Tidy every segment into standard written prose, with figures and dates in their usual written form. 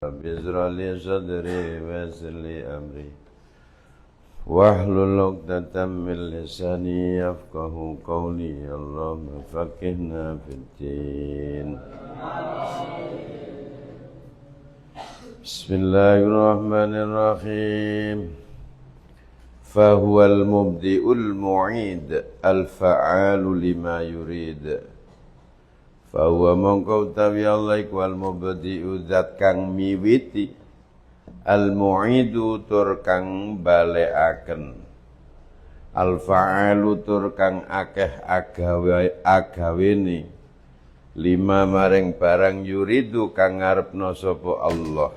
رب اشرح لي صدري ويسر لي أمري واحلل عقدة من لساني يفقه قولي اللهم فقهنا في الدين. بسم الله الرحمن الرحيم. فهو المبدئ المعيد الفعال لما يريد. Fahuwa mongko utawi Allah iku al-mubdi'u zat kang miwiti, al-mu'idu tur kang balekaken, al-fa'alu tur kang akeh agawene, lima maring barang yuridu kang ngarepna sapa Allah.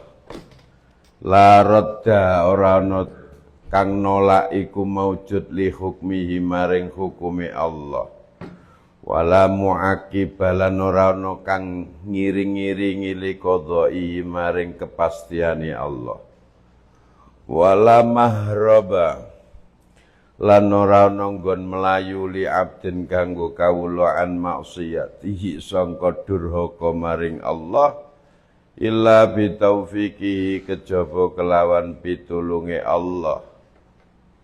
La radda ora ana kang nolak iku maujud li hukmihi maring hukume Allah. Wala mu'aqibalan ora ana kang ngiring-iringi li qadha'i maring kepastiane Allah. Wala mahraba lan ora ana nggon melayu li abdin kanggo kawula an maksiyatihi sangka durhaka maring Allah illa bi taufiqihi kejaba kelawan pitulunge Allah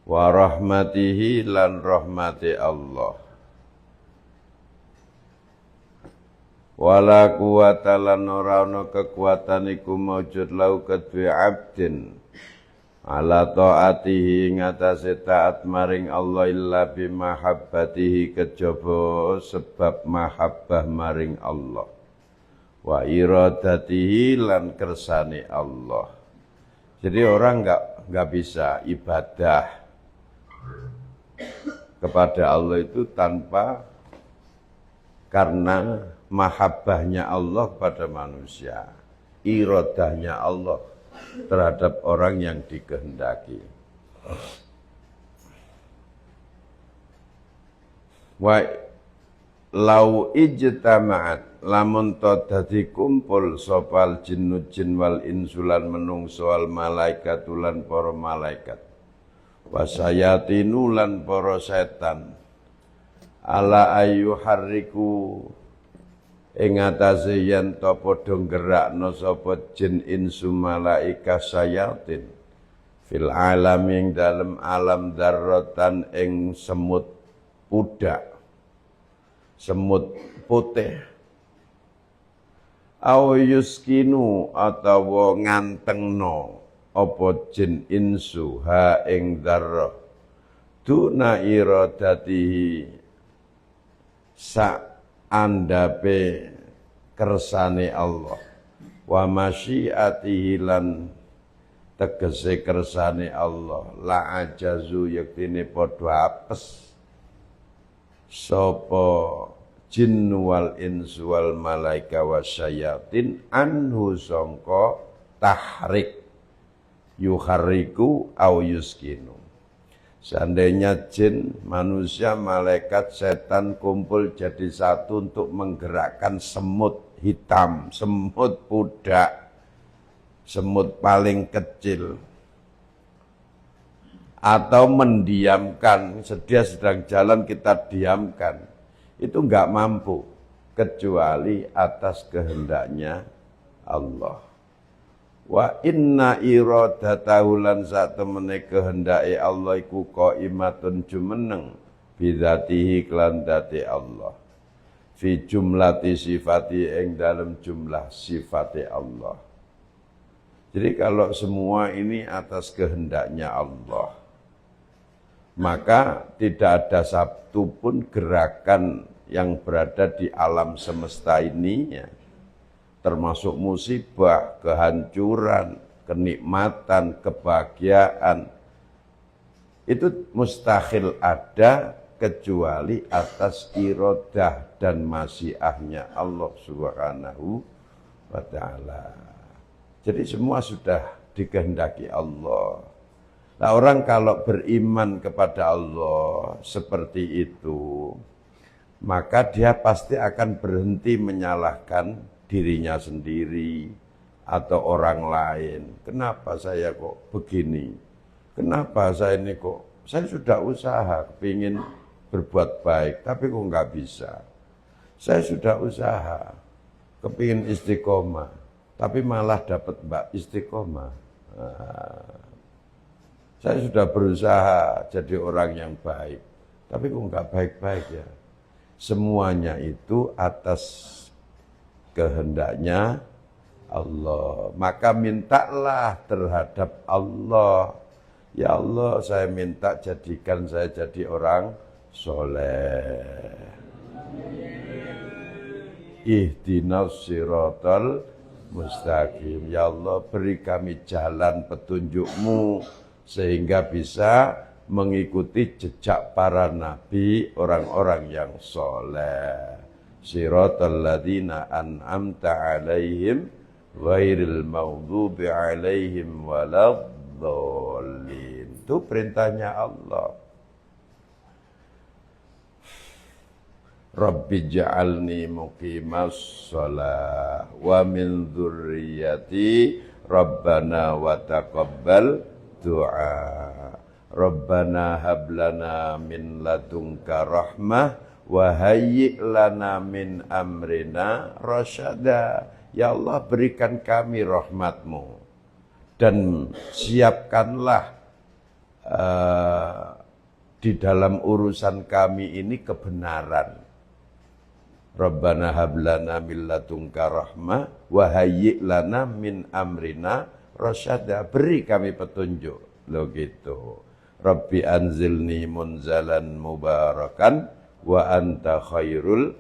wa rahmatihi lan rahmati Allah. Wala quwata lan ora ana kekuatan iku maujud lau kedue abdin ala taatihi ngatasé taat maring Allah illa bi mahabbatihi kejaba sebab mahabbah maring Allah wa iradatihi lan kersane Allah. Jadi orang enggak bisa ibadah kepada Allah itu tanpa karena mahabbahnya Allah pada manusia, iradahnya Allah terhadap orang yang dikehendaki. Wa lau ijtama'at lamun ta dadi kumpul sopal jinnu jin wal insulan menungso wal malaikatulan para malaikat wasayatinu lan para setan ala ayu harriku ing atase yen ta padha gerakna sapa jin insu malaika sayatin fil alam ing dalem alam darratan ing semut pudak, semut putih, au yuskinu atawa ngantengno apa jin insu ha ing darra duna iradatihi sa andape kersane Allah wa masyiatihi lan tegese kersane Allah la ajazu yektine padha apes sapa jin wal insu wal malaika wasyayatin anhu sangka tahrik yuharriku au yuskinu. Seandainya jin, manusia, malaikat, setan kumpul jadi satu untuk menggerakkan semut hitam, semut pudak, semut paling kecil, atau mendiamkan, dia sedang jalan kita diamkan, itu enggak mampu kecuali atas kehendaknya Allah. Wa inna iradatahu lan sak temene kehendake Allah iku qaimatun jumeneng bidzatihi kelan dzati Allah fi jumlati sifati ing dalam jumlah sifati Allah. Jadi kalau semua ini atas kehendaknya Allah, maka tidak ada satu pun gerakan yang berada di alam semesta ini ya, termasuk musibah, kehancuran, kenikmatan, kebahagiaan, itu mustahil ada kecuali atas iradah dan masyiahnya Allah Subhanahu wa ta'ala. Jadi semua sudah dikehendaki Allah. Nah, orang kalau beriman kepada Allah seperti itu, maka dia pasti akan berhenti menyalahkan dirinya sendiri atau orang lain. Kenapa saya kok begini? Kenapa saya ini kok? Saya sudah usaha, kepingin berbuat baik, tapi kok nggak bisa. Saya sudah usaha, kepingin istiqomah, tapi malah dapat mbak istiqomah. Nah, saya sudah berusaha jadi orang yang baik, tapi kok nggak baik-baik ya. Semuanya itu atas kehendaknya Allah. Maka mintalah terhadap Allah. Ya Allah, saya minta jadikan saya jadi orang soleh. Ihdinas siratal mustaqim. Ya Allah, beri kami jalan petunjuk-Mu sehingga bisa mengikuti jejak para nabi, orang-orang yang soleh. Siratal ladzina an'amta alaihim ghairil maghdubi alaihim waladdallin. Itu perintahnya Allah. Rabbi ja'alni muqimas shalah wa min dzurriyyati Rabbana wa taqabbal du'a. Rabbana hablana min ladunka rahmah wa hayyi' lana min amrina rasyada. Ya Allah, berikan kami rahmat-Mu dan siapkanlah di dalam urusan kami ini kebenaran. Rabbana hablana min ladunka rahmah wa hayyi' lana min amrina rasyada. Beri kami petunjuk. Loh gitu. Rabbi anzilni munzalan mubarakan wa anta khairul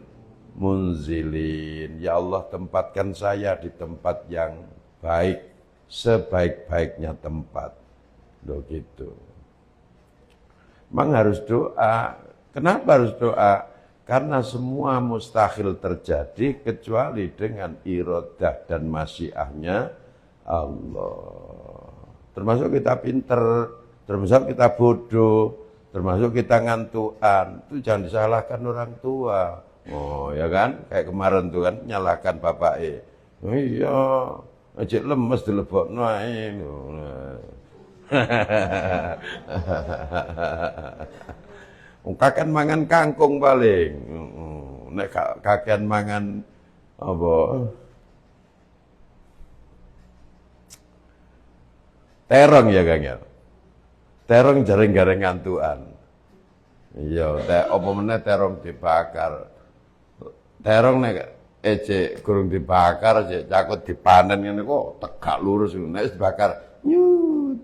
munzilin. Ya Allah, tempatkan saya di tempat yang baik, sebaik-baiknya tempat. Loh gitu. Memang harus doa. Kenapa harus doa? Karena semua mustahil terjadi kecuali dengan iradah dan masyiahnya Allah. Termasuk kita pinter, termasuk kita bodoh, termasuk kita ngantuan. Itu jangan disalahkan orang tua. Oh ya kan, kayak kemarin tuh kan nyalahkan bapak oh iya, ajak lemes dilebokno ae. Kakean mangan kangkung paling. Nek kakean mangan apa? Terong ya Kang ya. Terong jaring-jaring ngantuan. Iya, apa meneh terong dibakar. Terong nek ejek gurung dibakar aja cakut dipanen ngene kok tegak lurus nek dibakar nyut.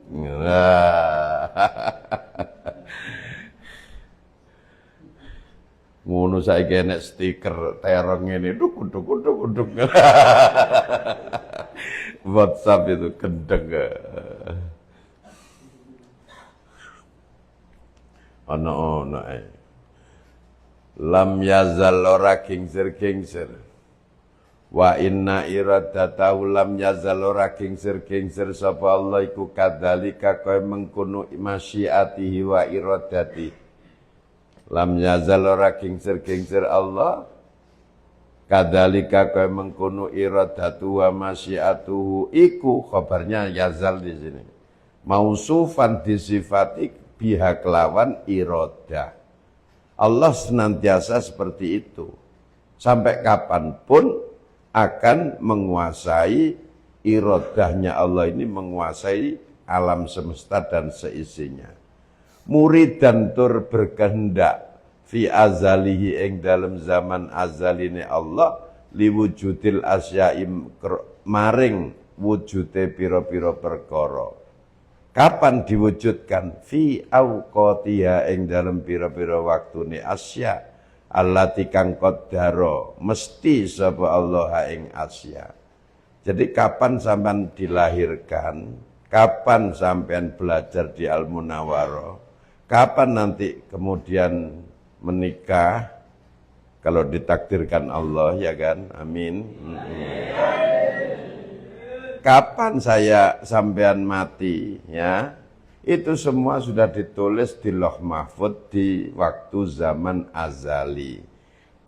Ngono saiki enek stiker terong ngene duk. WhatsApp itu gendeng. Ono lam yazal ora kingsir. Wa inna iradatahu lam yazal ora kingsir sapa Allah iku kadzalika kaya mengkono masyiatihi wa iradati. Lam yazal ora kingsir Allah kadzalika kaya mengkono iradatu wa masyiatuhu iku khabarnya yazal di sini. Mausufan disifati biha kelawan iradah. Allah senantiasa seperti itu. Sampai kapanpun akan menguasai iradahnya Allah ini menguasai alam semesta dan seisinya. Murid dan tur berkehendak fi azalihi ing dalam zaman azaline Allah liwujudil asyaim maring wujude pira-pira perkara. Kapan diwujudkan fi auqatiha ing dalam pira-pira waktune asya allati kang qaddara mesti sapa Allah ing asya. Jadi kapan sampean dilahirkan, kapan sampean belajar di Al-Munawwarah, kapan nanti kemudian menikah kalau ditakdirkan Allah ya kan, amin. Kapan saya sampean mati ya, itu semua sudah ditulis di Lauh Mahfud di waktu zaman azali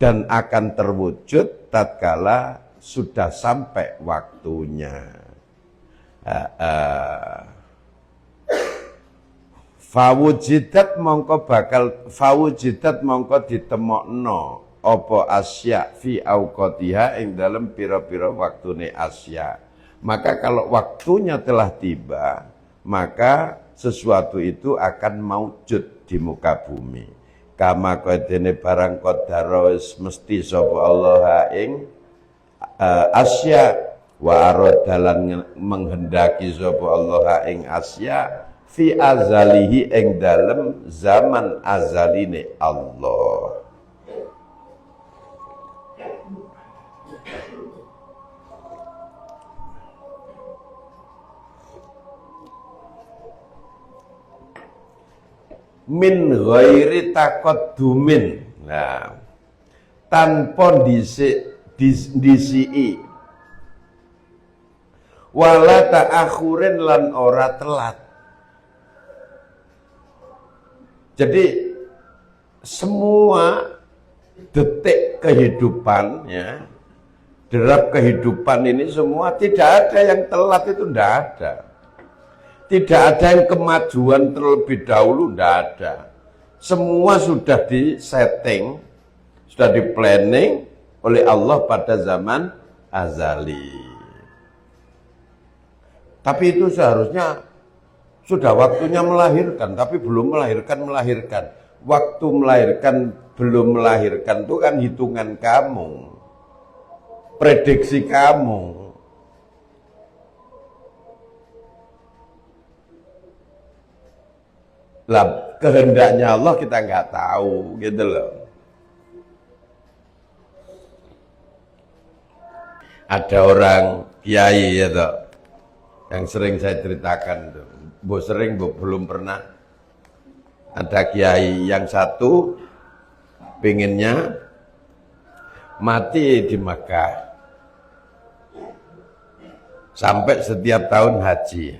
dan akan terwujud tatkala sudah sampai waktunya. Fawujidat mongko ditemokno apa asya fi auqatiha ing dalem pira-pira waktune asya. Maka kalau waktunya telah tiba, maka sesuatu itu akan maujud di muka bumi. Kama kodene barang qadara wis mesti sapa Allah ing asya wa aradalan menghendaki sapa Allah ing asya fi azalihi ing dalem zaman azaline Allah. Min ghairi taqaddumin. Nah, tanpa disii wala ta'akhurin lan ora telat. Jadi semua detik kehidupan ya, derap kehidupan ini semua tidak ada yang telat, itu tidak ada. Tidak ada yang kemajuan terlebih dahulu, tidak ada. Semua sudah disetting, sudah di-planning oleh Allah pada zaman azali. Tapi itu seharusnya sudah waktunya melahirkan, tapi belum melahirkan. Waktu melahirkan, belum melahirkan itu kan hitungan kamu, prediksi kamu. Lah kehendaknya Allah kita nggak tahu gitu loh. Ada orang kiai ya toh, yang sering saya ceritakan tuh, belum pernah. Ada kiai yang satu pengennya mati di Makkah sampai setiap tahun haji,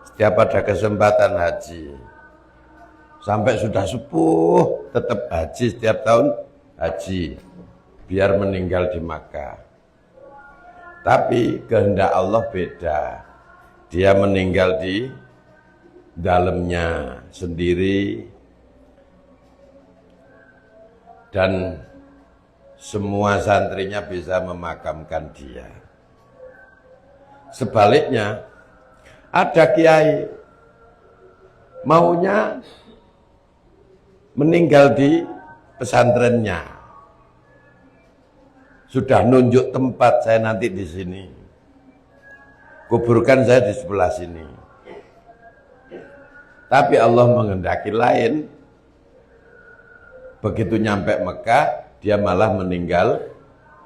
setiap ada kesempatan haji. Sampai sudah sepuh, tetap haji setiap tahun haji, biar meninggal di Makkah. Tapi kehendak Allah beda. Dia meninggal di dalamnya sendiri, dan semua santrinya bisa memakamkan dia. Sebaliknya, ada kiai maunya meninggal di pesantrennya. Sudah nunjuk tempat, saya nanti di sini. Kuburkan saya di sebelah sini. Tapi Allah menghendaki lain. Begitu nyampe Mekah, dia malah meninggal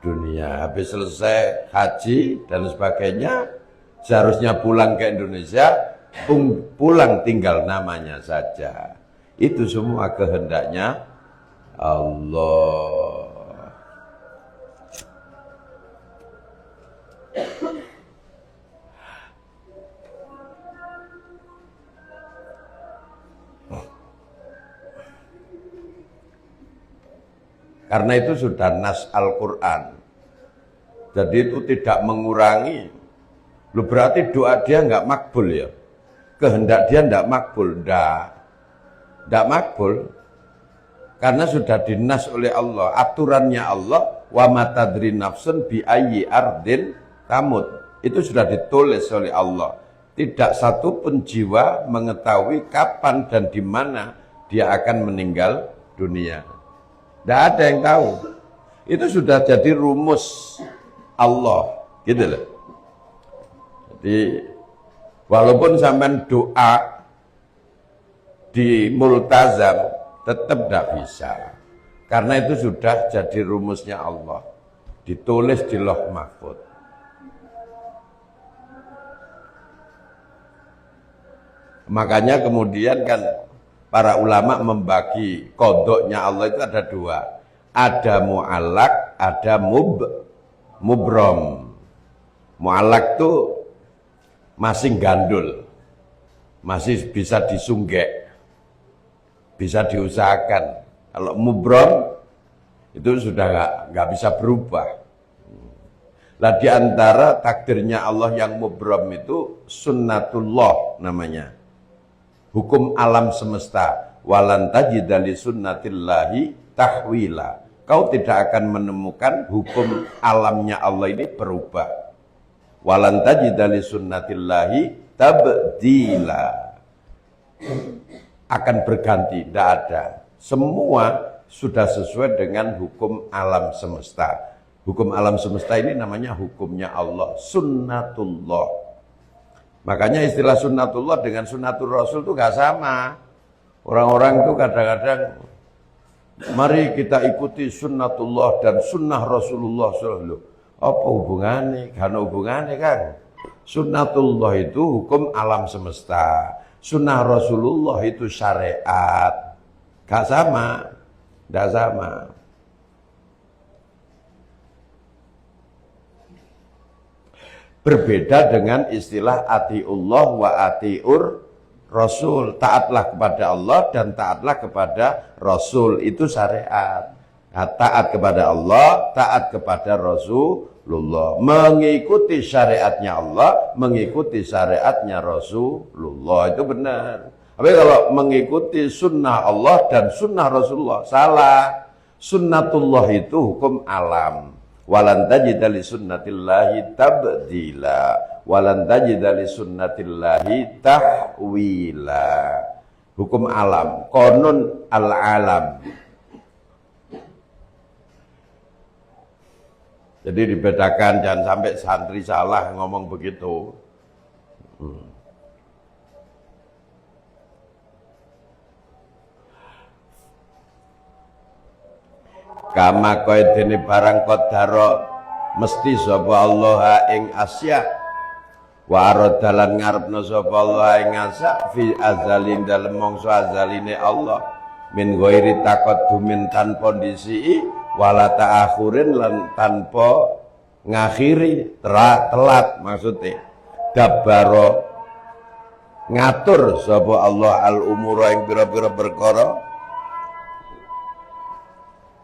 dunia. Habis selesai haji dan sebagainya, seharusnya pulang ke Indonesia, pulang tinggal namanya saja. Itu semua kehendaknya Allah. Karena itu sudah nas Al-Quran. Jadi itu tidak mengurangi. Lu berarti doa dia nggak makbul ya? Kehendak dia nggak makbul, tidak makbul, karena sudah dinas oleh Allah, aturannya Allah, wa matadri nafsun bi ayyi ardin tamut, itu sudah ditulis oleh Allah. Tidak satu pun jiwa mengetahui kapan dan di mana dia akan meninggal dunia. Tidak ada yang tahu. Itu sudah jadi rumus Allah, gitu loh. Jadi walaupun sampean doa di multazam tetap tidak bisa, karena itu sudah jadi rumusnya Allah, ditulis di Lauh Mahfuz. Makanya kemudian kan para ulama membagi kodoknya Allah itu ada dua, ada mu'allak, ada mubrom. Mu'allak itu masih gandul, masih bisa disunggek, bisa diusahakan. Kalau mubrom itu sudah nggak bisa berubah. Lah di antara takdirnya Allah yang mubrom itu sunnatullah namanya, hukum alam semesta. Walan tajida li sunnatillahi tahwila. Kau tidak akan menemukan hukum alamnya Allah ini berubah. Walan tajida li sunnatillahi tabdila. Akan berganti, tidak ada. Semua sudah sesuai dengan hukum alam semesta. Hukum alam semesta ini namanya hukumnya Allah, sunnatullah. Makanya istilah sunnatullah dengan sunnatul rasul itu gak sama. Orang-orang itu kadang-kadang, mari kita ikuti sunnatullah dan sunnah Rasulullah SAW. Apa hubungannya? Gak ada hubungannya kan. Sunnatullah itu hukum alam semesta. Sunnah Rasulullah itu syariat. Gak sama. Gak sama. Berbeda dengan istilah atiullah wa atiur Rasul. Taatlah kepada Allah dan taatlah kepada Rasul. Itu syariat. Nah, taat kepada Allah, taat kepada Rasulullah. Mengikuti syariatnya Allah, mengikuti syariatnya Rasulullah. Itu benar. Tapi kalau mengikuti sunnah Allah dan sunnah Rasulullah, salah. Sunnatullah itu hukum alam. Walan tajida li sunnatillahi tabdila. Walan tajida li sunnatillahi tahwila. Hukum alam, konun al-alam. Jadi dibedakan, jangan sampai santri salah ngomong begitu. Kama qaidene barang qadara mesti sapa Allah ing asya wa aradalan ngarepna sapa Allah ing asya fi azalin dalem mangsa azaline Allah min ghairi taqaddumin tanpa ndisi wala ta'akhurin lan tanpa ngakhiri telat maksudnya dabbaro ngatur sapa Allah al umura ing pira-pira perkara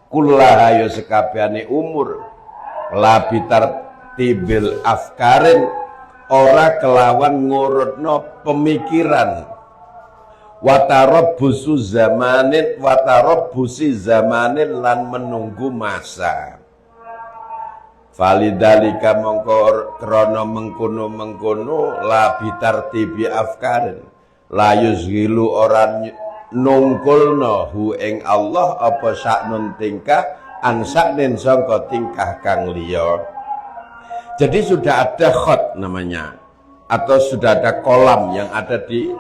kullaha ya sekabehane umur labitar tibil afkarin ora kelawan ngurutno pemikiran watarabbusu zamanin watarabbusi zamanin lan menunggu masa falidalika mongko krana mengkono labitar tibi afkarin layus gilu orang nungkulno hu ing Allah apa saknun tingkah ansaknin sangka tingkah kang liya. Jadi sudah ada khot namanya atau sudah ada kolam yang ada di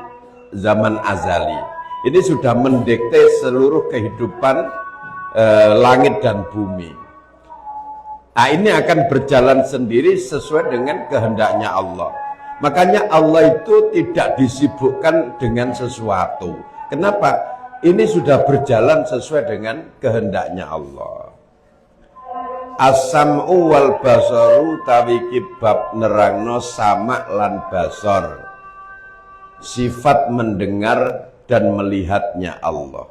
zaman azali. Ini sudah mendikte seluruh kehidupan langit dan bumi. Nah, ini akan berjalan sendiri sesuai dengan kehendaknya Allah. Makanya Allah itu tidak disibukkan dengan sesuatu. Kenapa? Ini sudah berjalan sesuai dengan kehendaknya Allah. As-sam'u wal basaru tawiki bab nerangno sama lan basar. Sifat mendengar dan melihatnya Allah.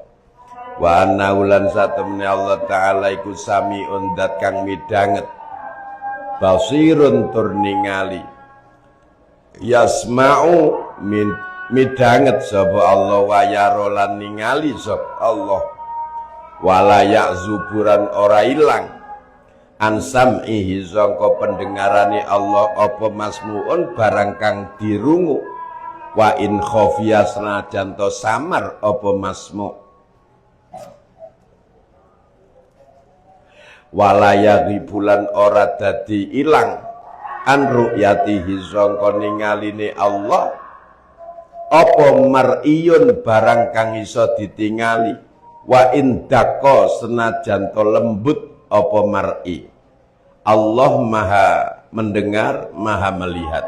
Wa anna ulan satemene Allah Ta'ala iku sami'un dat kang midanget. Basirun tur ningali. Yasma'u min midanget sapa Allah wa yara lan ningali sapa Allah wala ya'zuburan ora ilang ansamihi sangka pendengarane Allah apa masmuun barang kang dirungu wa in khafiya senajan to samar apa masmu wala yaghibulan ora dadi ilang an ru'yatihi sangka ningaline Allah apa mar'iyun barang kang iso ditingali wa indaka senajan to lembut apa mar'i Allah maha mendengar maha melihat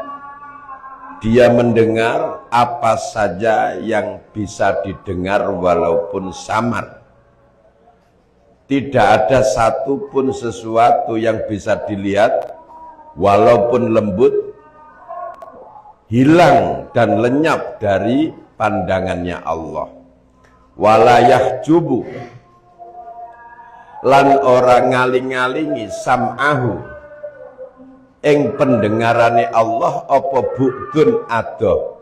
dia mendengar apa saja yang bisa didengar walaupun samar tidak ada satupun sesuatu yang bisa dilihat walaupun lembut hilang dan lenyap dari pandangannya Allah. Walayah jubu lan orang ngaling-ngalingi sam'ahu ing pendengarane Allah apa bu'dun adoh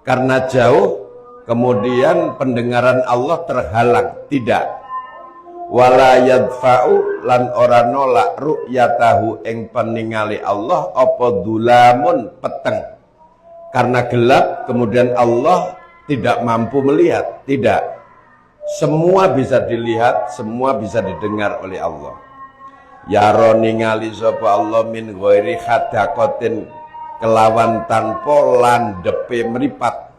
karena jauh kemudian pendengaran Allah terhalang tidak wala yadfa'u lan ora nolak ru'yatahu ing peningali Allah apa dulamun peteng. Karena gelap kemudian Allah tidak mampu melihat, tidak. Semua bisa dilihat, semua bisa didengar oleh Allah. Yaro ningali sapa Allah min ghairi hadaqatin kelawan tanpa landepe mripat.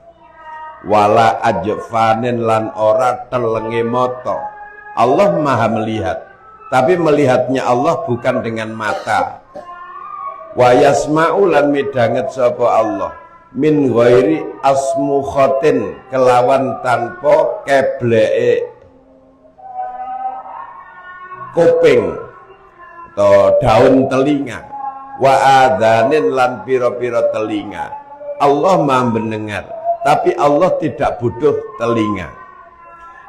Wala ajfanin lan ora telenge mata. Allah maha melihat, tapi melihatnya Allah bukan dengan mata. Wa yasma'u lan midanget sapa Allah min ghairi asmukhatin kelawan tanpa kebleke kuping atau daun telinga. Wa adzanin lan pira-pira telinga. Allah maha mendengar, tapi Allah tidak butuh telinga.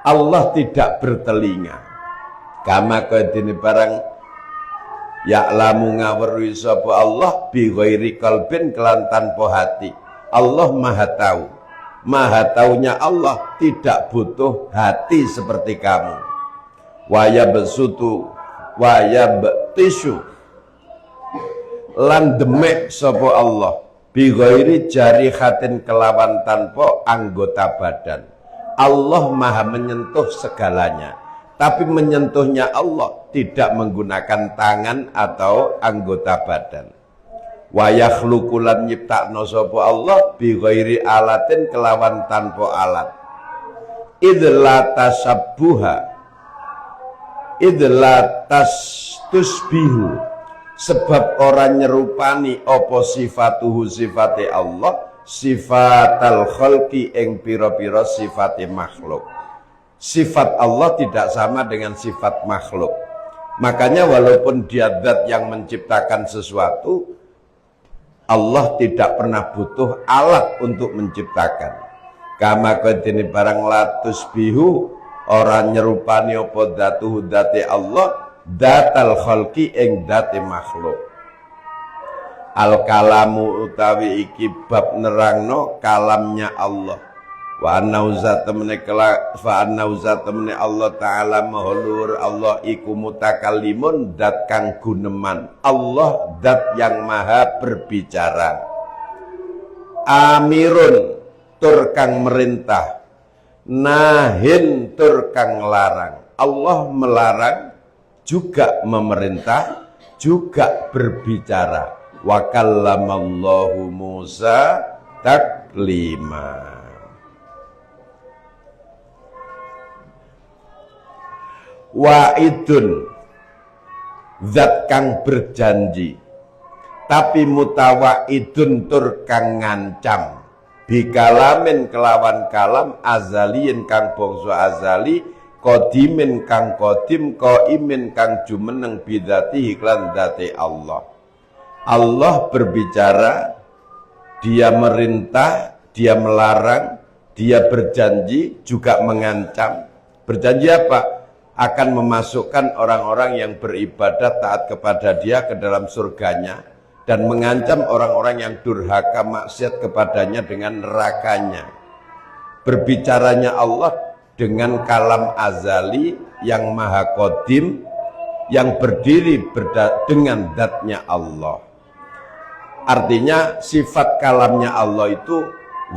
Allah tidak bertelinga. Kama kadene barang ya'lamu ngawruhi sapa Allah bi ghairi qalbin kelan tanpa hati. Allah maha tahu. Maha taunya Allah tidak butuh hati seperti kamu. Wa yabsutu wa yabtisu lan demek sapa Allah bi ghairi jarihatin kelawan tanpa anggota badan. Allah maha menyentuh segalanya, tapi menyentuhnya Allah tidak menggunakan tangan atau anggota badan. Wa yakhluqu lan nyiptakno sapa Allah bi ghairi alatin kelawan tanpa alat. Idla tasabbuha idla tastusbihu sebab orang nyerupani apa sifatuhu sifate Allah sifatal khalqi ing pira-pira sifate makhluk. Sifat Allah tidak sama dengan sifat makhluk. Makanya walaupun dia zat yang menciptakan sesuatu, Allah tidak pernah butuh alat untuk menciptakan. Kama kadene barang latus bihu orang nyerupani apa datuhu date Allah datal khalqi ing date makhluk. Al kalamu utawi iki bab nerangno kalamnya Allah. Wa annauza temene fa annauza temene Allah taala mahlur Allah iku mutakallimun dat kang guneman. Allah dat yang maha berbicara. Amirun tur kang merintah. Nahin tur kang larang. Allah melarang juga memerintah juga berbicara. Wa kallamallahu Musa taklima. Wa'idun zat kang berjanji tapi mutawa'idun tur kang ngancam bikalamin kelawan kalam azaliin kang bangsa azali qadimin kang qadim qaimin kang jumeneng bidzatihi lan dzati Allah. Allah berbicara, dia merintah, dia melarang, dia berjanji juga mengancam. Berjanji apa? Akan memasukkan orang-orang yang beribadah taat kepada dia ke dalam surganya dan mengancam orang-orang yang durhaka maksiat kepadanya dengan nerakanya. Berbicaranya Allah dengan kalam azali yang maha qadim yang berdiri dengan zatnya Allah. Artinya sifat kalamnya Allah itu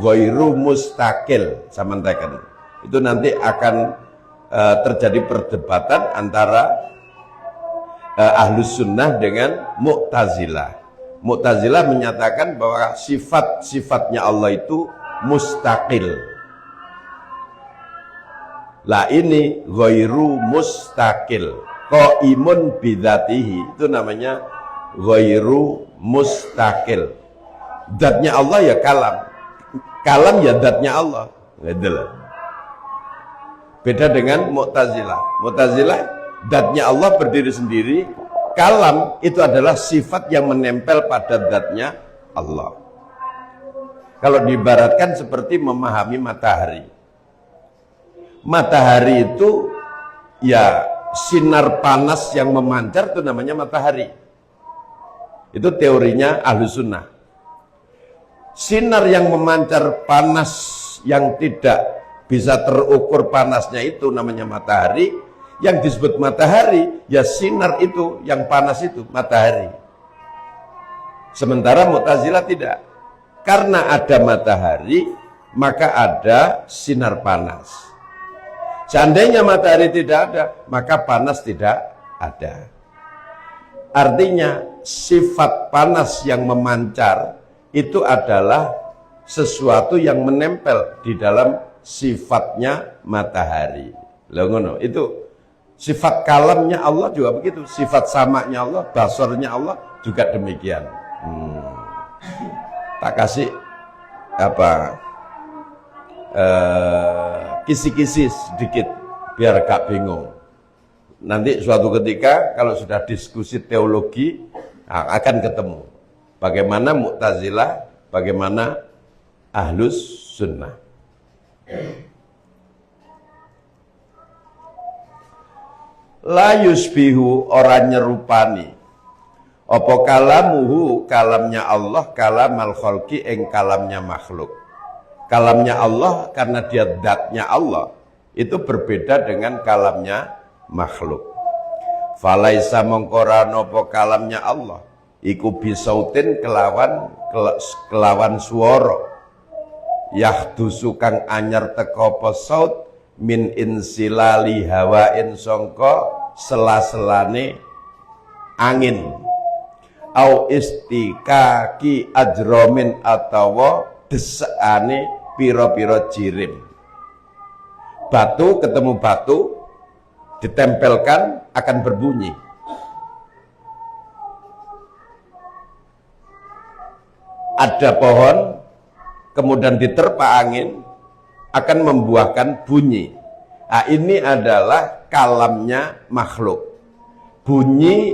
ghairu mustaqil. Samantakan. Itu nanti akan terjadi perdebatan antara Ahlus Sunnah dengan Mu'tazilah. Mu'tazilah menyatakan bahwa sifat-sifatnya Allah itu mustaqil. Lah ini ghairu mustaqil. Qaimun bidzatihi itu namanya ghairu mustaqil. Zatnya Allah ya kalam. Kalam ya zatnya Allah. Gitu loh. Beda dengan Mu'tazilah. Mu'tazilah zatnya Allah berdiri sendiri. Kalam itu adalah sifat yang menempel pada zatnya Allah. Kalau diibaratkan seperti memahami matahari. Matahari itu ya sinar panas yang memancar itu namanya matahari. Itu teorinya Ahlus Sunnah. Sinar yang memancar panas yang tidak bisa terukur panasnya itu namanya matahari. Yang disebut matahari, ya sinar itu, yang panas itu, matahari. Sementara Mu'tazilah tidak. Karena ada matahari, maka ada sinar panas. Seandainya matahari tidak ada, maka panas tidak ada. Artinya, sifat panas yang memancar, itu adalah sesuatu yang menempel di dalam sifatnya matahari. Loh ngono, itu sifat kalamnya Allah juga begitu, sifat samaknya Allah, basornya Allah juga demikian. Tak kasih kisi-kisi sedikit biar gak bingung. Nanti suatu ketika kalau sudah diskusi teologi akan ketemu bagaimana Mu'tazilah, bagaimana Ahlus Sunnah. La yusbihu, orang nyerupani apa kalamuhu, kalamnya Allah, kalamal khalqi, ing kalamnya makhluk. Kalamnya Allah karena dia datnya Allah, itu berbeda dengan kalamnya makhluk. Falaisa mongkora nopo kalamnya Allah iku bisautin kelawan suara yahdusu kang anyar teko apa saut min insilali hawain sangka sela-selane angin au istikaki ajromin atawa desane pira-pira jirim. Batu ketemu batu ditempelkan akan berbunyi. Ada pohon kemudian diterpa angin akan membuahkan bunyi. Nah, ini adalah kalamnya makhluk. Bunyi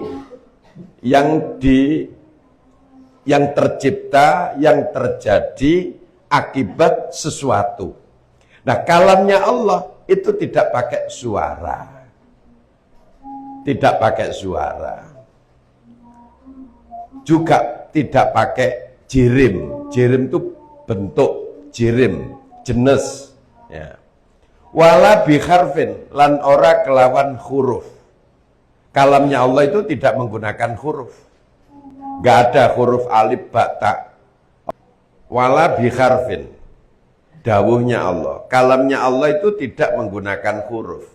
yang tercipta, yang terjadi akibat sesuatu. Nah, kalamnya Allah itu tidak pakai suara. Tidak pakai suara. Juga tidak pakai jirim. Jirim itu bentuk, jirim, jenis. Ya. Wala bikharfin, lan ora kelawan huruf. Kalamnya Allah itu tidak menggunakan huruf. Gak ada huruf alif, ba, ta. Wala bikharfin, dawuhnya Allah. Kalamnya Allah itu tidak menggunakan huruf.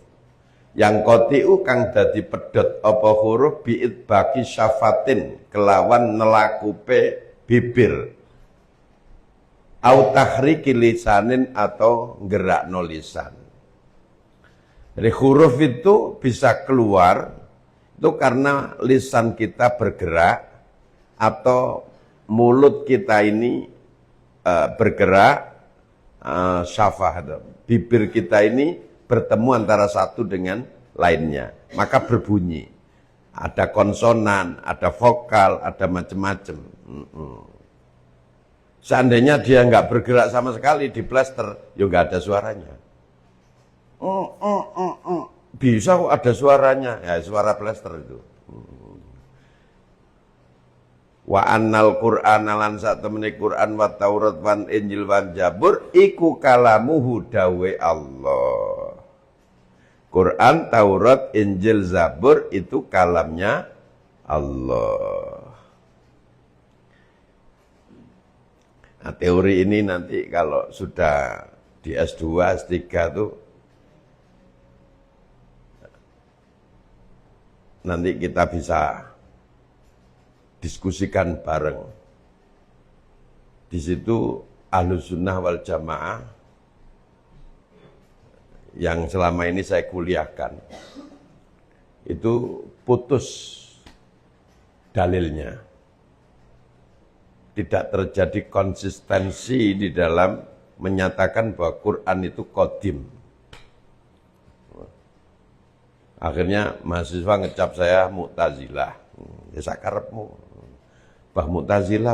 Yang kotiu kang dadi pedot apa huruf bi'id baki syafatin, kelawan nelakupe bibir. Au tahriki lisanin, atau gerakno lisan. Jadi huruf itu bisa keluar itu karena lisan kita bergerak atau mulut kita ini bergerak, syafah, bibir kita ini bertemu antara satu dengan lainnya, maka berbunyi. Ada konsonan, ada vokal, ada macam-macam. Seandainya dia nggak bergerak sama sekali di plester, ya nggak ada suaranya. Bisa kok ada suaranya, ya suara plester itu. Wa annal Qur'ana lan sak temene Qur'an wa Taurat wan Injil wan Zabur iku kalamuhu dawe Allah. Quran, Taurat, Injil, Zabur itu kalamnya Allah. Nah, teori ini nanti kalau sudah di S2, S3 tuh nanti kita bisa diskusikan bareng. Di situ Ahlus Sunnah wal Jamaah yang selama ini saya kuliahkan itu putus dalilnya. Tidak terjadi konsistensi di dalam menyatakan bahwa Quran itu qadim. Akhirnya mahasiswa ngecap saya Mu'tazilah. Ya sakarepmu. Bah Mu'tazilah,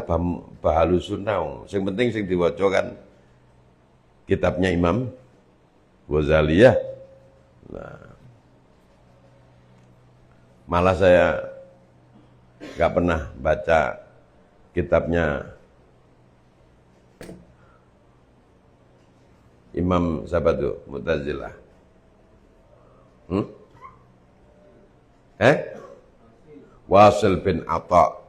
bah Ahlus Sunnah. Yang penting sing diwaca kan kitabnya Imam Ghazali ya. Nah, malah saya nggak pernah baca kitabnya Imam siapa tuh Mu'tazilah. Wasil bin Atha.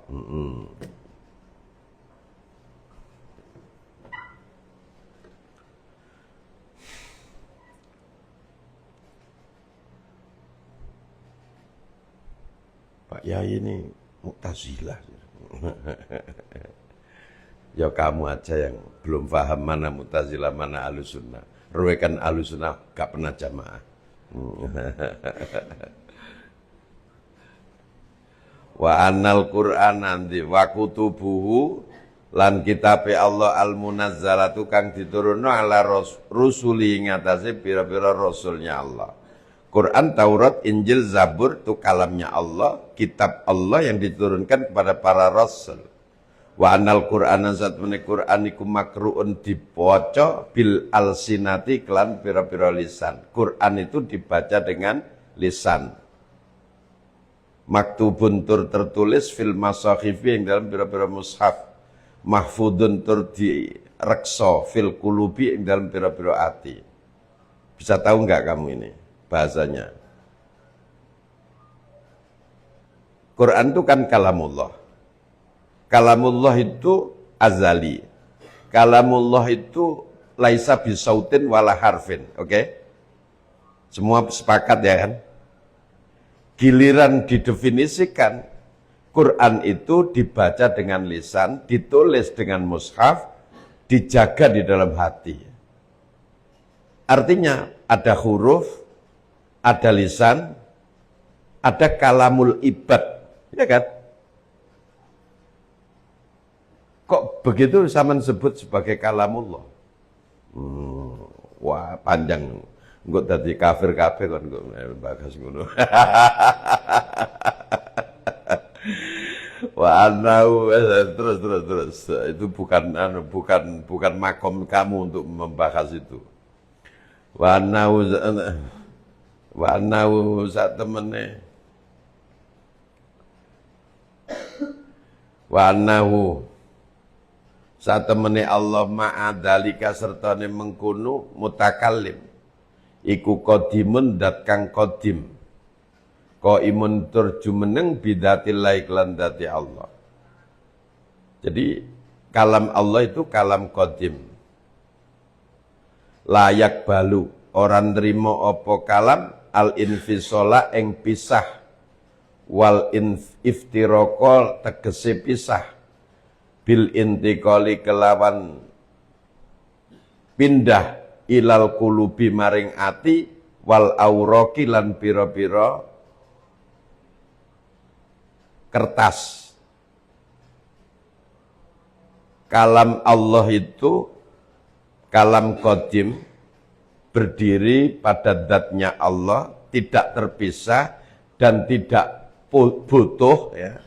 Pak Yai ini Mu'tazilah. Ya kamu aja yang belum paham mana Mu'tazilah, mana Ahlussunnah. Ruwekan Ahlussunnah gak pernah jamaah. Wa annal Qur'an nanti wa kutubuhu lan kitabe Allah al-munazzalatu kang diturunno ala rusuli ngatasé pira-pira rasulnya Allah. Quran, Taurat, Injil, Zabur itu kalamnya Allah, kitab Allah yang diturunkan kepada para rasul. Wa annal Qur'ana satmene Qur'an iku makruun dibaca bil alsinati kelan pira-pira lisan. Quran itu dibaca dengan lisan. Maktubun tur tertulis fil masakhifi yang dalam pira-pira mushaf. Mahfudun tur direksa fil kulubi yang dalam pira-pira hati. Bisa tahu enggak kamu ini bahasanya? Quran itu kan kalamullah. Kalamullah itu azali. Kalamullah itu laisa bisautin wala harfin, oke? Semua sepakat ya kan? Giliran didefinisikan, Quran itu dibaca dengan lisan, ditulis dengan mushaf, dijaga di dalam hati. Artinya ada huruf, ada lisan, ada kalamul ibad, ya kan? Kok begitu sama sebut sebagai kalamullah? Wah panjang. Engko dadi kafir kabeh kon engko bagas ngono. Wah, terus itu bukan makom kamu untuk membahas itu. Wa nau sak temene. Wa nau sak temene Allah ma'adalika sertane mengkono mutakallim. Iku qadimun dat kang qadim. Qaimun tur jumeneng bidatillah iklan dati Allah. Jadi kalam Allah itu kalam qadim. Layak balu orang nerima apa kalam al infisola ing pisah wal iftiraqo tegese pisah bil intiqali kelawan pindah ilal kulubi maring ati wal auraki lan pira-pira kertas. Kalam Allah itu kalam qadim, berdiri pada zatnya Allah, tidak terpisah dan tidak butuh ya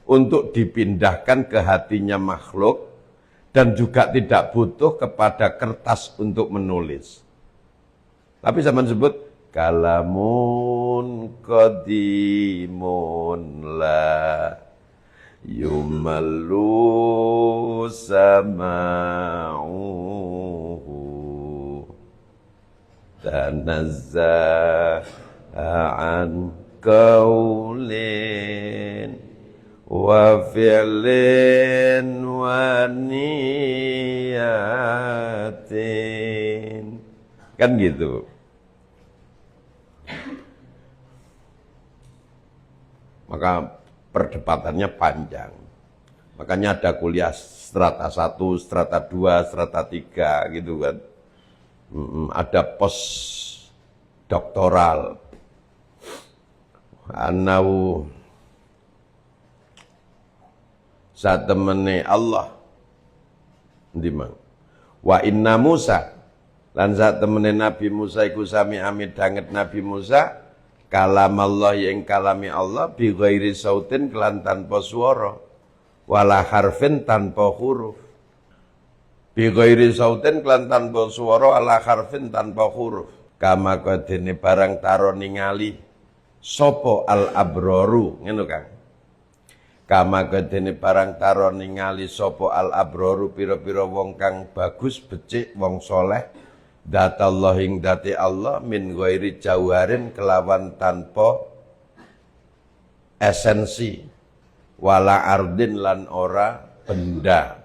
untuk dipindahkan ke hatinya makhluk, dan juga tidak butuh kepada kertas untuk menulis. Tapi zaman sebut kalamun qadimun la yumallu sama'uhu tanazza'an qaulin wa fi'lin wa niyatin. Kan gitu. Maka perdebatannya panjang. Makanya ada kuliah strata 1, strata 2, strata 3 gitu kan. Ada pos doktoral. Anau saat temene Allah ndimang wa inna Musa lan saat temene Nabi Musa iku sami amit danget Nabi Musa kalam Allah yang kalami Allah bi ghairi sautin kelan tanpa suara wala harfin tanpa huruf bi ghairi sautin kelan tanpa suara wala harfin tanpa huruf kama kadene barang taro ningali sapa al abraru ngono Kang. Kama kadene barang taro ningali sapa al abraru pira-pira wong kang bagus becik wong soleh datallah ing dati Allah min ghairi jauharin kelawan tanpa esensi wala ardin lan ora benda.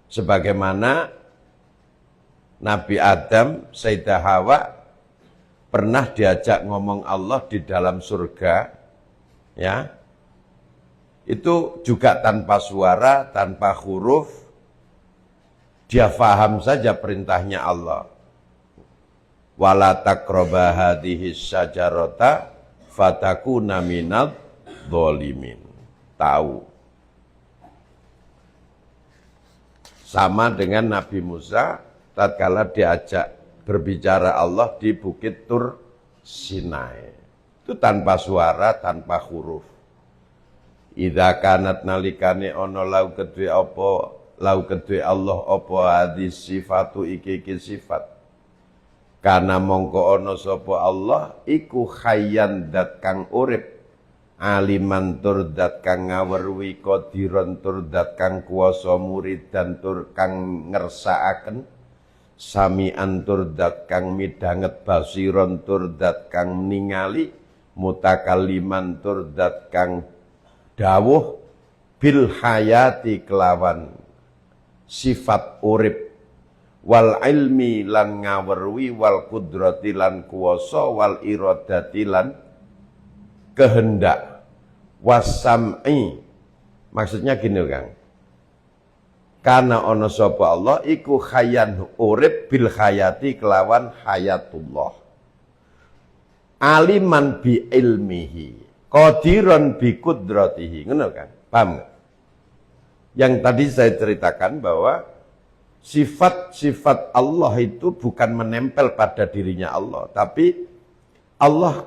Sebagaimana Nabi Adam, Sayyidah Hawa pernah diajak ngomong Allah di dalam surga, ya. Itu juga tanpa suara, tanpa huruf, dia faham saja perintahnya Allah. Wala taqraba hadhihi syajarata fatakuna minadh dhalimin. Tahu. Sama dengan Nabi Musa tatkala diajak berbicara Allah di Bukit Tur Sinai. Itu tanpa suara, tanpa huruf. Idza kanat nalikane ana lau kedue Allah apa hadis sifatu iki sifat. Kana mongko ana sapa Allah iku hayyan dat kang urip, aliman tur dat kang ngawerwi, qadiron tur dat kang kuwasa, muridan tur kang ngersakaken, sami'an tur dat kang midanget, basiron tur dat kang ningali, mutakalliman tur dat kang dawuh, bil hayati kelawan sifat urip, wal ilmi lan ngawerwi, wal kudrati lan kuwasa, wal iradati lan kehendak, wasam'i. Maksudnya gini Kang, karena ono sapa Allah iku hayyan urip bil hayati kelawan hayatullah, aliman bi ilmihi, qadiran bi kudratihi. Ngono kan? Paham gak? Yang tadi saya ceritakan bahwa sifat-sifat Allah itu bukan menempel pada dirinya Allah, tapi Allah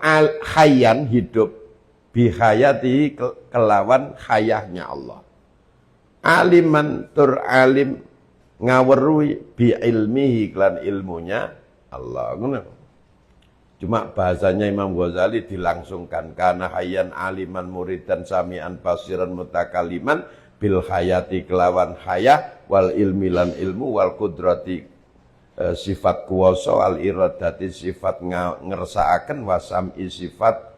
hayyan hidup bihayati kelawan hayahnya Allah. Aliman tur alim ngawerui bi ilmihi kelan ilmunya Allah. Cuma bahasanya Imam Ghazali dilangsungkan, karena hayyan aliman muridan sami'an basiran mutakaliman bil hayati kelawan hayah, wal ilmi lan ilmu, wal kudrati sifat kuwasa, wal iradati sifat ngersakaken, wasam'i sifat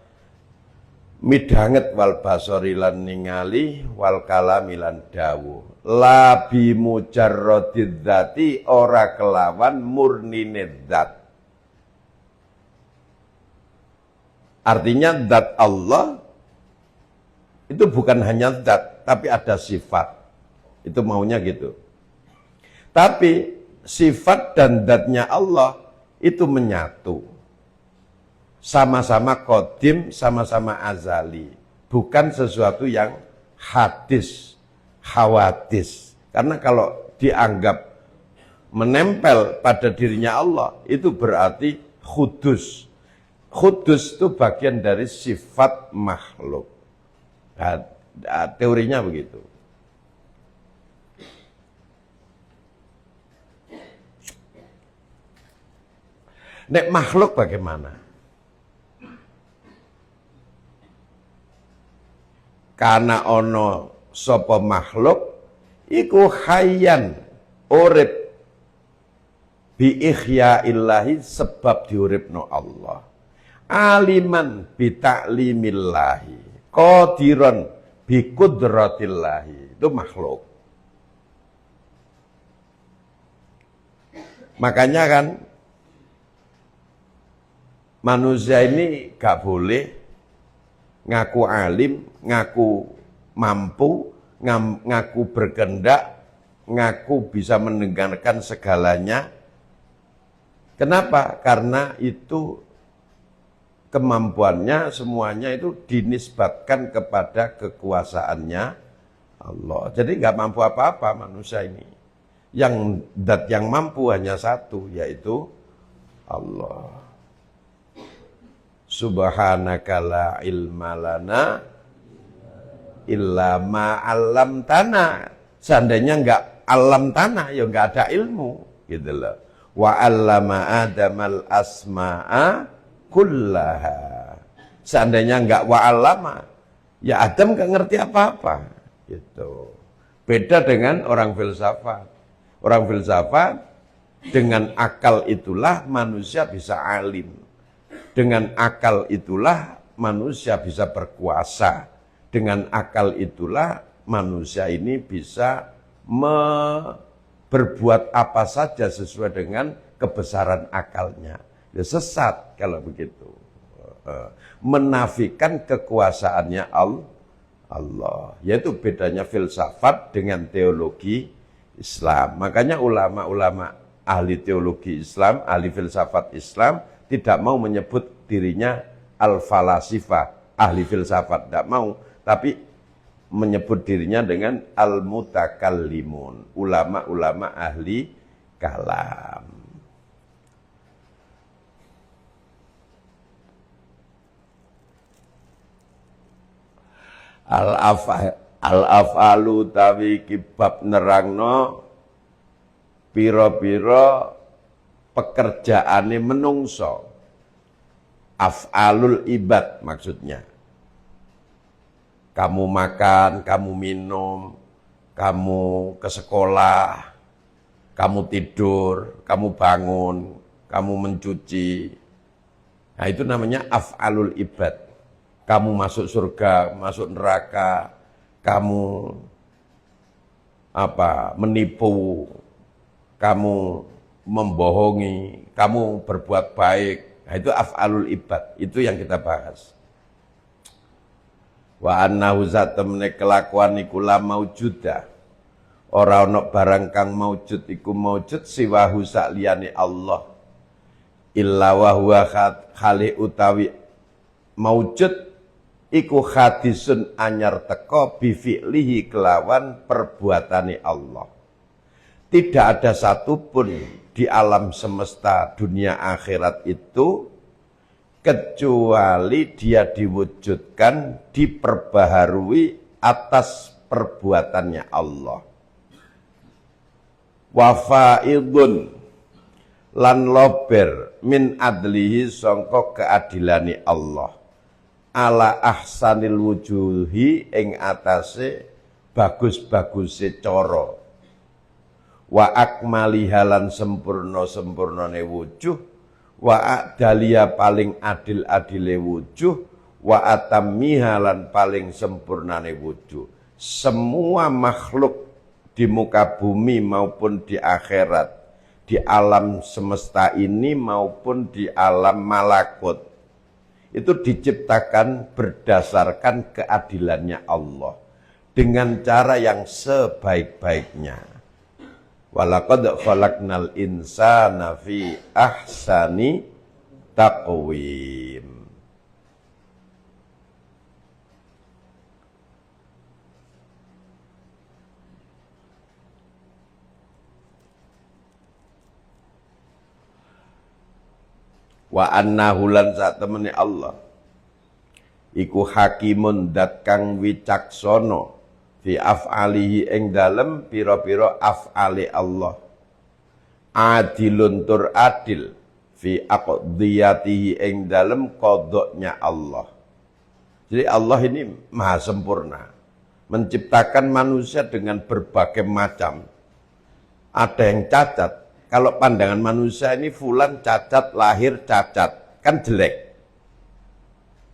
midanget, wal basari lan ningali, wal kalami lan dawuh. La bi mujarradid dzati, ora kelawan murnine zat. Artinya zat Allah itu bukan hanya zat, tapi ada sifat. Itu maunya gitu. Tapi sifat dan zatnya Allah itu menyatu. Sama-sama qadim, sama-sama azali. Bukan sesuatu yang hadis, hawadis. Karena kalau dianggap menempel pada dirinya Allah, itu berarti khudus. Khudus itu bagian dari sifat makhluk. Nah, teorinya begitu. Nek makhluk bagaimana? Karena ono sapa makhluk iku hayyan urip bi ihyaillahi, sebab diuripno Allah. Aliman bi ta'limillahi, qadiran bi qudratillahi. Itu makhluk. Makanya kan manusia ini gak boleh ngaku alim, ngaku mampu, ngaku berkehendak, ngaku bisa mendengarkan segalanya. Kenapa? Karena itu kemampuannya semuanya itu dinisbatkan kepada kekuasaannya Allah. Jadi nggak mampu apa-apa manusia ini. Yang zat yang mampu hanya satu, yaitu Allah. Subhanaka la ilma lana illa ma 'allamtana. Seandainya nggak alam tanah, ya nggak ada ilmu, gitu loh. Wa 'allama Adamal asma'a kullaha. Seandainya enggak wa'alama, ya Adam enggak ngerti apa-apa. Gitu. Beda dengan orang filsafat. Orang filsafat, dengan akal itulah manusia bisa alim. Dengan akal itulah manusia bisa berkuasa. Dengan akal itulah manusia ini bisa berbuat apa saja sesuai dengan kebesaran akalnya. Ya, sesat kalau begitu. Menafikan kekuasaannya Allah. Yaitu bedanya filsafat dengan teologi Islam. Makanya ulama-ulama ahli teologi Islam, ahli filsafat Islam tidak mau menyebut dirinya al-falasifah, ahli filsafat, tidak mau, tapi menyebut dirinya dengan al-mutakallimun, ulama-ulama ahli kalam. Al-af'alu tawi kibab nerangno pira-pira pekerjaane menungso. Af'alul ibad maksudnya. Kamu makan, kamu minum, kamu ke sekolah, kamu tidur, kamu bangun, kamu mencuci. Nah, itu namanya af'alul ibad. Kamu masuk surga, masuk neraka, kamu menipu, kamu membohongi, kamu berbuat baik. Nah, itu af'alul ibad, itu yang kita bahas. Wa annahu zatamne kelakuan iku la maujuda. Ora ana barang kang maujud iku maujud siwahu sak liyane Allah. Illa wa huwa khali utawi maujud iku hadisun anyar teko bifi'lihi kelawan perbuatane Allah. Tidak ada satupun di alam semesta dunia akhirat itu kecuali dia diwujudkan, diperbaharui atas perbuatannya Allah. Wafaidun lan lober min adlihi sangka keadilane Allah. Ala ahsanil wujuhi ing atase bagus-baguse cara. Wa akmaliha lan sempurna-sempurnane wujuh, wa adalia paling adil-adile wujuh, wa atammiha lan paling sempurnane wujuh. Semua makhluk di muka bumi maupun di akhirat, di alam semesta ini maupun di alam malakut, itu diciptakan berdasarkan keadilannya Allah dengan cara yang sebaik-baiknya. Walaqad khalaqnal insana fi ahsani taqwim. Wa annahu lan sak temene Allah iku hakimun dat kang wicaksana fi af'alihi ing dalem pira-pira af'ali Allah. Adilun tur adil fi aqdiyatihi ing dalem qadoknya Allah. Jadi Allah ini maha sempurna, menciptakan manusia dengan berbagai macam. Ada yang cacat. Kalau pandangan manusia ini fulan cacat, lahir cacat, kan jelek.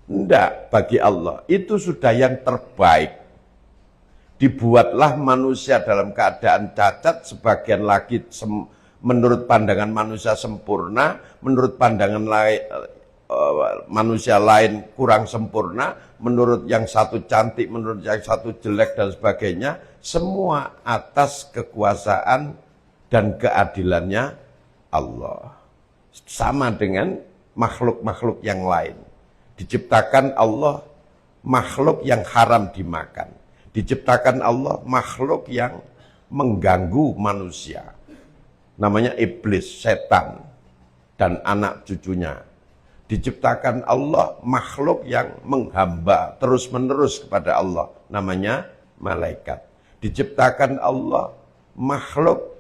Enggak, bagi Allah itu sudah yang terbaik. Dibuatlah manusia dalam keadaan cacat, sebagian lagi menurut pandangan manusia sempurna, menurut pandangan manusia lain kurang sempurna, menurut yang satu cantik, menurut yang satu jelek dan sebagainya, semua atas kekuasaan dan keadilannya Allah. Sama dengan makhluk-makhluk yang lain. Diciptakan Allah makhluk yang haram dimakan. Diciptakan Allah makhluk yang mengganggu manusia. Namanya iblis, setan, dan anak cucunya. Diciptakan Allah makhluk yang menghamba terus-menerus kepada Allah. Namanya malaikat. Diciptakan Allah makhluk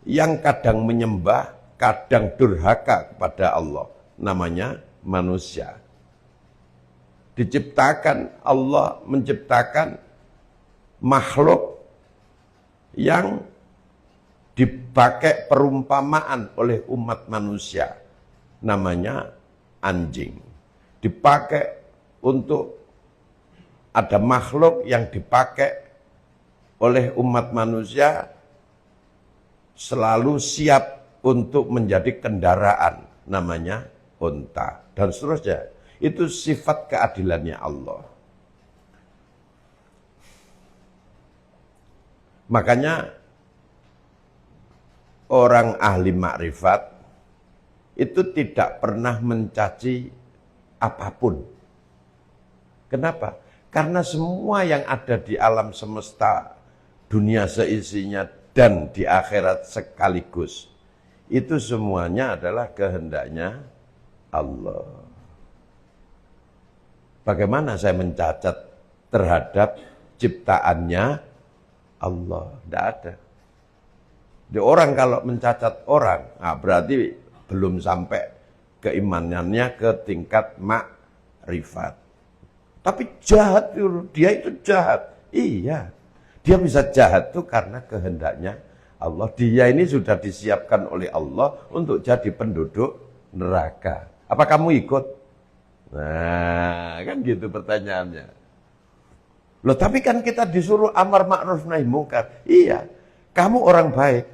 yang kadang menyembah, kadang durhaka kepada Allah. Namanya manusia. Diciptakan Allah, menciptakan makhluk yang dipakai perumpamaan oleh umat manusia. Namanya anjing. Dipakai untuk ada makhluk yang dipakai oleh umat manusia selalu siap untuk menjadi kendaraan, namanya unta dan seterusnya. Itu sifat keadilannya Allah. Makanya orang ahli makrifat itu tidak pernah mencaci apapun. Kenapa? Karena semua yang ada di alam semesta, dunia seisinya dan di akhirat sekaligus, itu semuanya adalah kehendaknya Allah. Bagaimana saya mencacat terhadap ciptaannya Allah? Tidak ada. Di orang kalau mencacat orang, nah berarti belum sampai keimanannya ke tingkat makrifat. Tapi jahat, dia itu jahat. Iya, dia bisa jahat itu karena kehendaknya Allah. Dia ini sudah disiapkan oleh Allah untuk jadi penduduk neraka. Apa kamu ikut? Nah, kan gitu pertanyaannya. Loh, tapi kan kita disuruh amar ma'ruf nahi mungkar. Iya, kamu orang baik.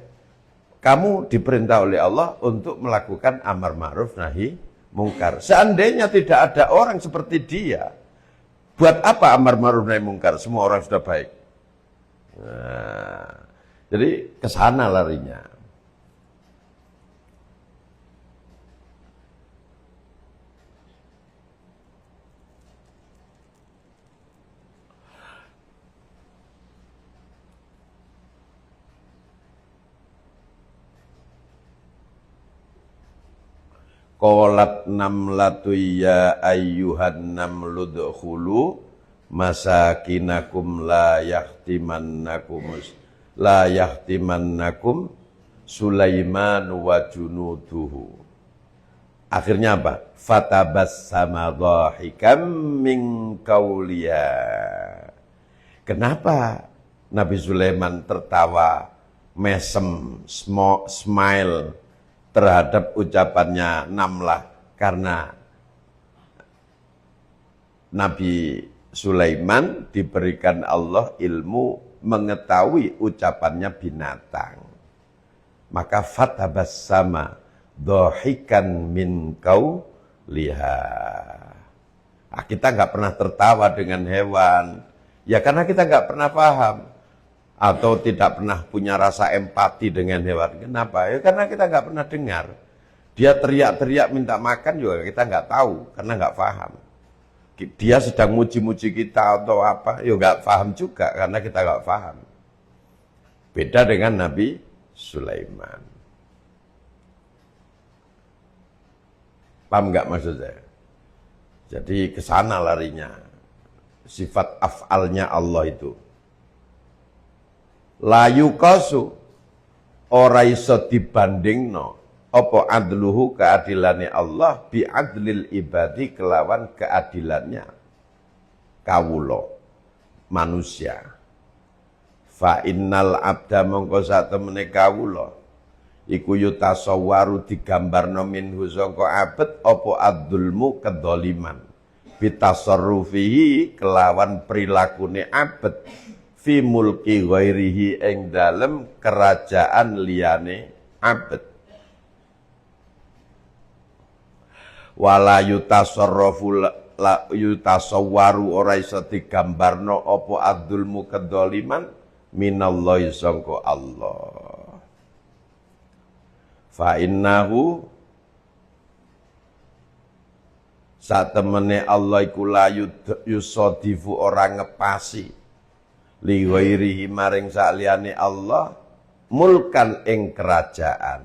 Kamu diperintah oleh Allah untuk melakukan amar ma'ruf nahi mungkar. Seandainya tidak ada orang seperti dia, buat apa amar ma'ruf nahi mungkar? Semua orang sudah baik. Nah, jadi kesana larinya. Qalat namlatu ya ayyuhan namlu dkhulu masakinakum la yahtimannakum Sulaiman wa junuduhu. Akhirnya apa? Fatabassama dhahikam min qawliya. Kenapa Nabi Sulaiman tertawa mesem, smile terhadap ucapannya Namlah? Karena Nabi Sulaiman diberikan Allah ilmu mengetahui ucapannya binatang. Maka fatabassama dhahikan min qawliha. Nah, kita nggak pernah tertawa dengan hewan. Ya karena kita nggak pernah paham. Atau tidak pernah punya rasa empati dengan hewan. Kenapa? Ya karena kita nggak pernah dengar. Dia teriak-teriak minta makan juga kita nggak tahu karena nggak paham. Dia sedang muji-muji kita atau apa, ya nggak paham juga karena kita nggak paham. Beda dengan Nabi Sulaiman. Paham nggak maksud saya? Jadi kesana larinya. Sifat af'alnya Allah itu. Layu kosu ora iso dibandingno apa adluhu keadilannya Allah bi adlil ibadi kelawan keadilannya kawulo manusia. Fa innal abda mongko sak temene kawulo iku yutasawwaru digambarno minhu sangka abet apa adzulmu kedzaliman bitasarrufihi kelawan prilakune abet fi mulki ghairihi ing dalem kerajaan liyane abet. Wala yutasawwaru ora iso digambarno apa adzulmu kedzaliman minallahi sangka Allah. Fa innahu satemene Allah iku la yusadifu ora ngepasi li ghairihi maring saliyane Allah mulkan ing kerajaan.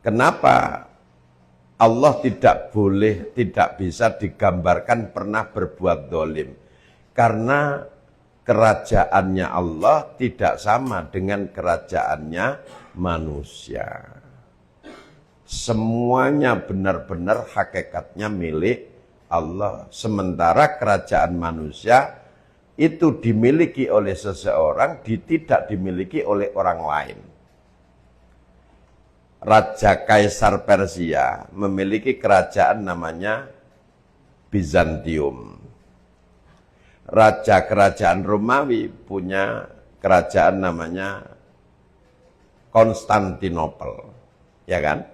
Kenapa Allah tidak bisa digambarkan pernah berbuat dolim? Karena kerajaannya Allah tidak sama dengan kerajaannya manusia. Semuanya benar-benar hakikatnya milik Allah. Sementara kerajaan manusia itu dimiliki oleh seseorang, tidak dimiliki oleh orang lain. Raja Kaisar Persia memiliki kerajaan namanya Bizantium. raja kerajaan Romawi punya kerajaan namanya Konstantinopel, ya kan?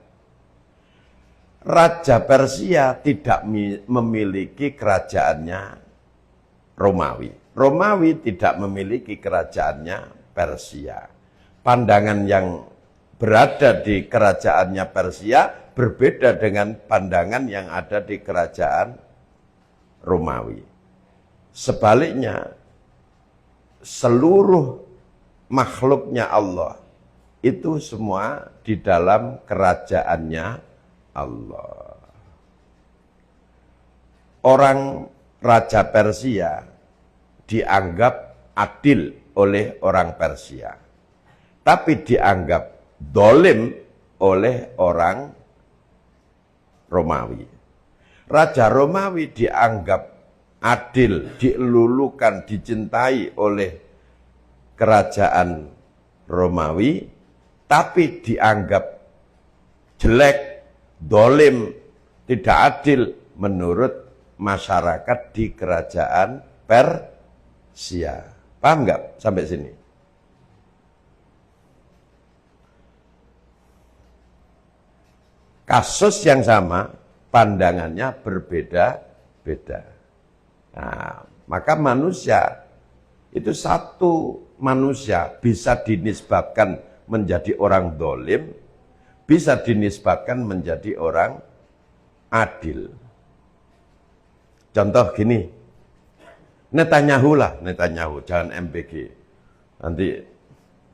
Raja Persia tidak memiliki kerajaannya Romawi. Romawi tidak memiliki kerajaannya Persia. Pandangan yang berada di kerajaannya Persia berbeda dengan pandangan yang ada di kerajaan Romawi. Sebaliknya, seluruh makhluknya Allah itu semua di dalam kerajaannya Allah. Orang Raja Persia dianggap adil oleh orang Persia, tapi dianggap dolim oleh orang Romawi. Raja Romawi dianggap adil, dilulukan, dicintai oleh kerajaan Romawi, tapi dianggap jelek, dolim, tidak adil menurut masyarakat di kerajaan Persia. Paham nggak sampai sini? Kasus yang sama, pandangannya berbeda-beda. Nah, maka manusia, itu satu manusia bisa dinisbatkan menjadi orang dolim, bisa dinisbatkan menjadi orang adil. Contoh gini, Netanyahu, jangan MBG. Nanti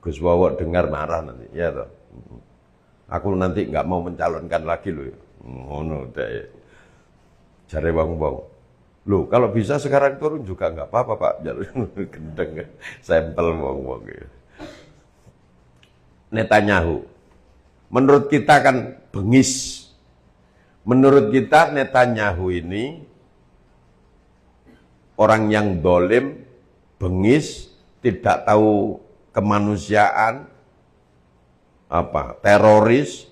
Gus Wawok dengar marah nanti, ya toh. Aku nanti nggak mau mencalonkan lagi loh. Ngono deh. Jare wong-wong. Loh, kalau bisa sekarang turun juga nggak apa-apa, Pak. Gendeng sampel wong-wong. Netanyahu. Menurut kita kan bengis. Menurut kita Netanyahu ini orang yang dolim, bengis, tidak tahu kemanusiaan, teroris,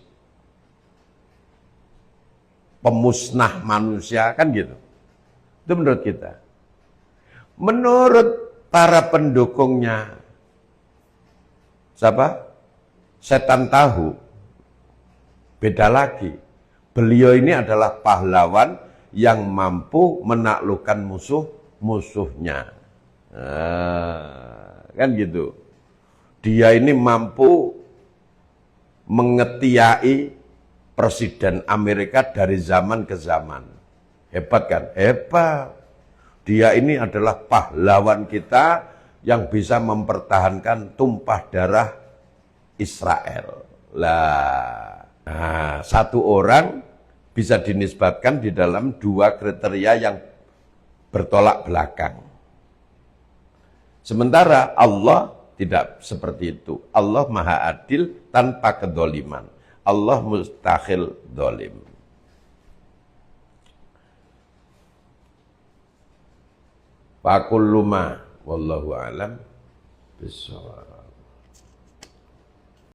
pemusnah manusia, kan gitu. Itu menurut kita. Menurut para pendukungnya, siapa? Setan tahu, beda lagi. Beliau ini adalah pahlawan yang mampu menaklukkan musuhnya. Kan gitu. Dia ini mampu mengetiai Presiden Amerika dari zaman ke zaman. Hebat kan? Hebat. Dia ini adalah pahlawan kita yang bisa mempertahankan tumpah darah Israel. Nah, satu orang bisa dinisbatkan di dalam dua kriteria yang bertolak belakang. Sementara Allah tidak seperti itu. Allah maha adil tanpa kedoliman. Allah mustahil dolim. Fakulluma wallahu alam bisawab.